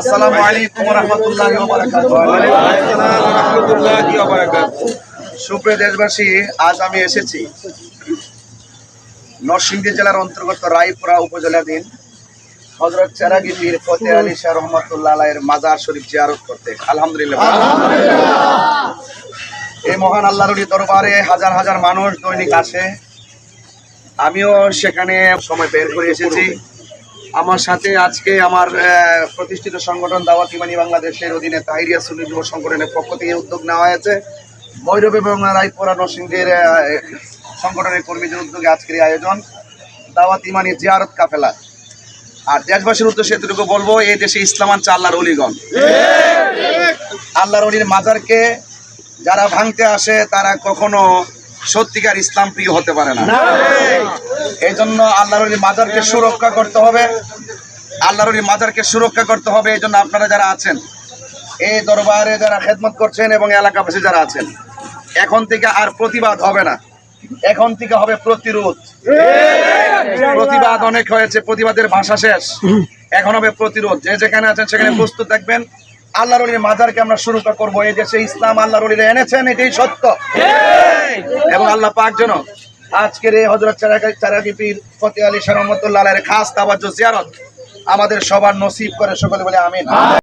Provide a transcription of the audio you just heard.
আসসালামু আলাইকুম ওয়া রাহমাতুল্লাহি ওয়া বারাকাতুহু। সুপ্রিয় দেশবাসী, আজ আমি এসেছি নরসিংদী জেলার অন্তর্গত রায়পুরা উপজেলাধীন হযরত চেরাগী পীর ফতেহ আলী শাহ রহমাতুল্লাহ আলাইহির মাজার শরীফ জিয়ারত করতে। আলহামদুলিল্লাহ। এই মহান আল্লাহর দরবারে হাজার হাজার মানুষ দৈনিক আসে, আমিও সেখানে সময় বের করে এসেছি। আমার সাথে আজকে আমার প্রতিষ্ঠিত সংগঠন দাওয়াত ইমানি বাংলাদেশের অধীনে তাহিরিয়া সুন্নি যুব সংগঠনের পক্ষ থেকে উদ্যোগ নেওয়া হয়েছে। ভৈরব এবং রায়পুরা নরসিংদীর সংগঠনের কর্মীদের উদ্যোগে আজকের এই আয়োজন দাওয়াত ইমানি জিয়ারত কাফেলা। আর দেশবাসীর উদ্দেশ্যে এতটুকু বলবো, এই দেশে ইসলাম আনছে আল্লাহর অলিগণ। আল্লাহর অলির মাজারকে যারা ভাঙতে আসে তারা কখনো সত্যিকার ইসলাম প্রিয় হতে পারে না। এই জন্য আল্লাহর অলির মাজারকে সুরক্ষা করতে হবে, আল্লাহর অলির মাজারকে সুরক্ষা করতে হবে। এই জন্য আপনারা যারা আছেন এই দরবারে, যারা খেদমত করছেন এবং এলাকাবাসী যারা আছেন, এখন থেকে আর প্রতিবাদ হবে না, এখন থেকে হবে প্রতিরোধ। প্রতিবাদ অনেক হয়েছে, প্রতিবাদের ভাষা শেষ, এখন হবে প্রতিরোধ। যে যেখানে আছেন সেখানে প্রস্তুত থাকবেন। আল্লাহর ওলির মাজারকে আমরা সুরক্ষা করবো। এই দেশে ইসলাম আল্লাহর ওলিরা এনেছেন, এটাই সত্য। এবং আল্লাহ পাক যেন আজকের এই হযরত চেরাগী পীর ফতেহ আলী শাহ রহমাতুল্লাহ আলাইহির খাস তাওয়াজ্জুহ জিয়ারত আমাদের সবার নসিব করে। সকলে বলে আমিন।